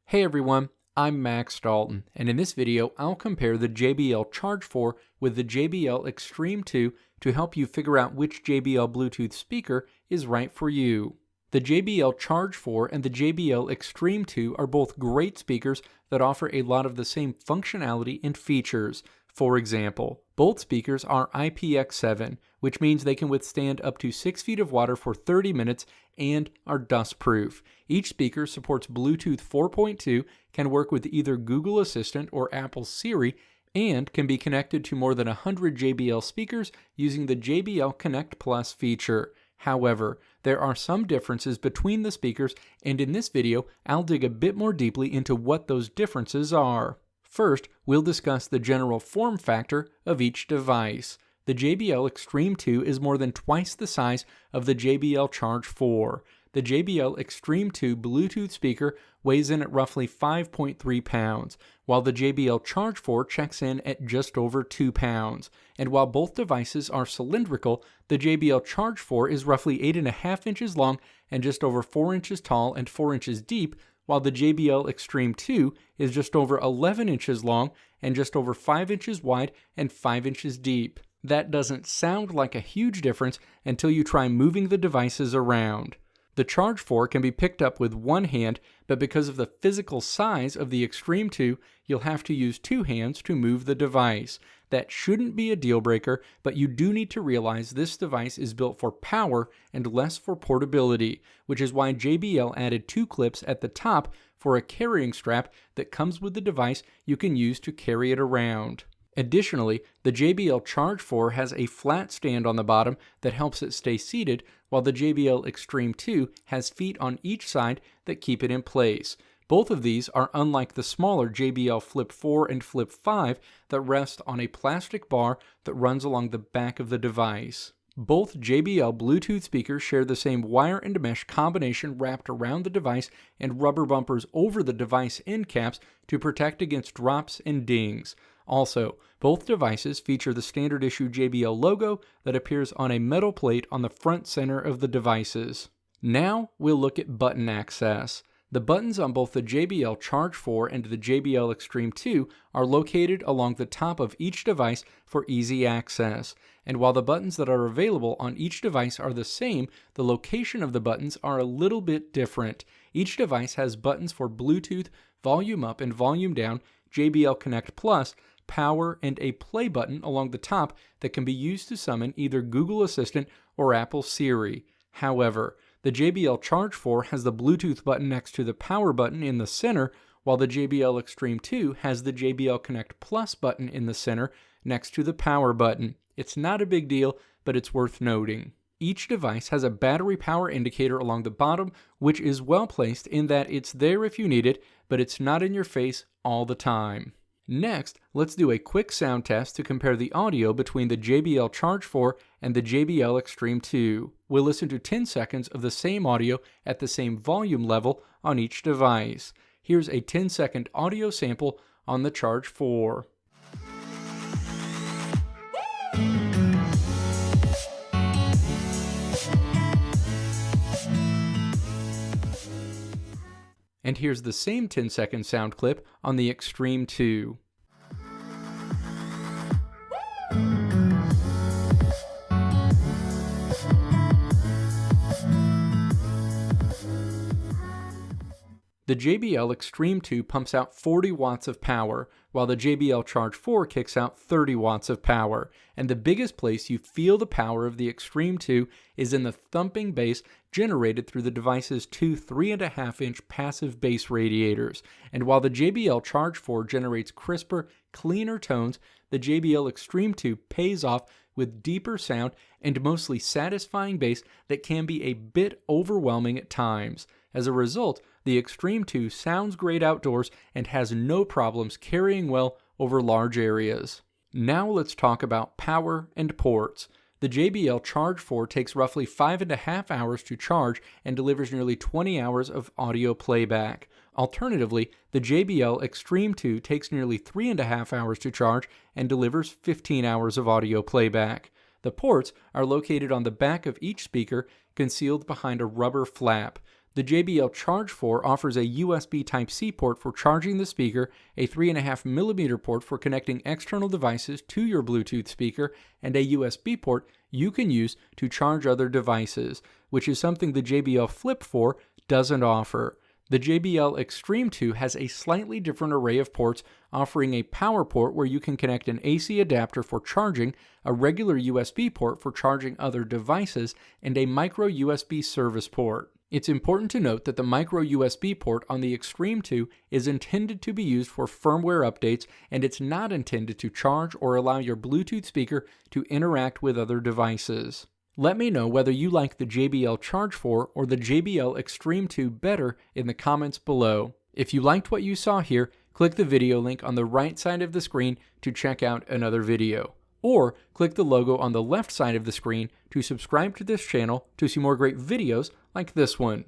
Hey everyone, I'm Max Dalton, and in this video I'll compare the JBL Charge 4 with the JBL Xtreme 2 to help you figure out which JBL Bluetooth speaker is right for you. The JBL Charge 4 and the JBL Xtreme 2 are both great speakers that offer a lot of the same functionality and features. For example, both speakers are IPX7, which means they can withstand up to 6 feet of water for 30 minutes and are dust-proof. Each speaker supports Bluetooth 4.2, can work with either Google Assistant or Apple Siri, and can be connected to more than 100 JBL speakers using the JBL Connect Plus feature. However, there are some differences between the speakers, and in this video, I'll dig a bit more deeply into what those differences are. First, we'll discuss the general form factor of each device. The JBL Xtreme 2 is more than twice the size of the JBL Charge 4. The JBL Xtreme 2 Bluetooth speaker weighs in at roughly 5.3 pounds, while the JBL Charge 4 checks in at just over 2 pounds. And while both devices are cylindrical, the JBL Charge 4 is roughly 8.5 inches long and just over 4 inches tall and 4 inches deep, while the JBL Xtreme 2 is just over 11 inches long and just over 5 inches wide and 5 inches deep. That doesn't sound like a huge difference until you try moving the devices around. The Charge 4 can be picked up with one hand, but because of the physical size of the Xtreme 2, you'll have to use two hands to move the device. That shouldn't be a deal breaker, but you do need to realize this device is built for power and less for portability, which is why JBL added two clips at the top for a carrying strap that comes with the device you can use to carry it around. Additionally, the JBL Charge 4 has a flat stand on the bottom that helps it stay seated, while the JBL Xtreme 2 has feet on each side that keep it in place. Both of these are unlike the smaller JBL Flip 4 and Flip 5 that rest on a plastic bar that runs along the back of the device. Both JBL Bluetooth speakers share the same wire and mesh combination wrapped around the device and rubber bumpers over the device end caps to protect against drops and dings. Also, both devices feature the standard issue JBL logo that appears on a metal plate on the front center of the devices. Now we'll look at button access. The buttons on both the JBL Charge 4 and the JBL Xtreme 2 are located along the top of each device for easy access. And while the buttons that are available on each device are the same, the location of the buttons are a little bit different. Each device has buttons for Bluetooth, volume up and volume down, JBL Connect Plus, power, and a play button along the top that can be used to summon either Google Assistant or Apple Siri. However, the JBL Charge 4 has the Bluetooth button next to the power button in the center, while the JBL Xtreme 2 has the JBL Connect Plus button in the center next to the power button. It's not a big deal, but it's worth noting. Each device has a battery power indicator along the bottom, which is well placed in that it's there if you need it, but it's not in your face all the time. Next, let's do a quick sound test to compare the audio between the JBL Charge 4 and the JBL Xtreme 2. We'll listen to 10 seconds of the same audio at the same volume level on each device. Here's a 10-second audio sample on the Charge 4. And here's the same 10-second sound clip on the Xtreme 2. The JBL Xtreme 2 pumps out 40 watts of power, while the JBL Charge 4 kicks out 30 watts of power. And the biggest place you feel the power of the Xtreme 2 is in the thumping bass generated through the device's two 3.5-inch passive bass radiators. And while the JBL Charge 4 generates crisper, cleaner tones, the JBL Xtreme 2 pays off with deeper sound and mostly satisfying bass that can be a bit overwhelming at times. As a result, the Xtreme 2 sounds great outdoors and has no problems carrying well over large areas. Now let's talk about power and ports. The JBL Charge 4 takes roughly 5.5 hours to charge and delivers nearly 20 hours of audio playback. Alternatively, the JBL Xtreme 2 takes nearly 3.5 hours to charge and delivers 15 hours of audio playback. The ports are located on the back of each speaker, concealed behind a rubber flap. The JBL Charge 4 offers a USB Type-C port for charging the speaker, a 3.5mm port for connecting external devices to your Bluetooth speaker, and a USB port you can use to charge other devices, which is something the JBL Flip 4 doesn't offer. The JBL Xtreme 2 has a slightly different array of ports, offering a power port where you can connect an AC adapter for charging, a regular USB port for charging other devices, and a micro USB service port. It's important to note that the micro USB port on the Xtreme 2 is intended to be used for firmware updates, and it's not intended to charge or allow your Bluetooth speaker to interact with other devices. Let me know whether you like the JBL Charge 4 or the JBL Xtreme 2 better in the comments below. If you liked what you saw here, click the video link on the right side of the screen to check out another video. Or click the logo on the left side of the screen to subscribe to this channel to see more great videos like this one.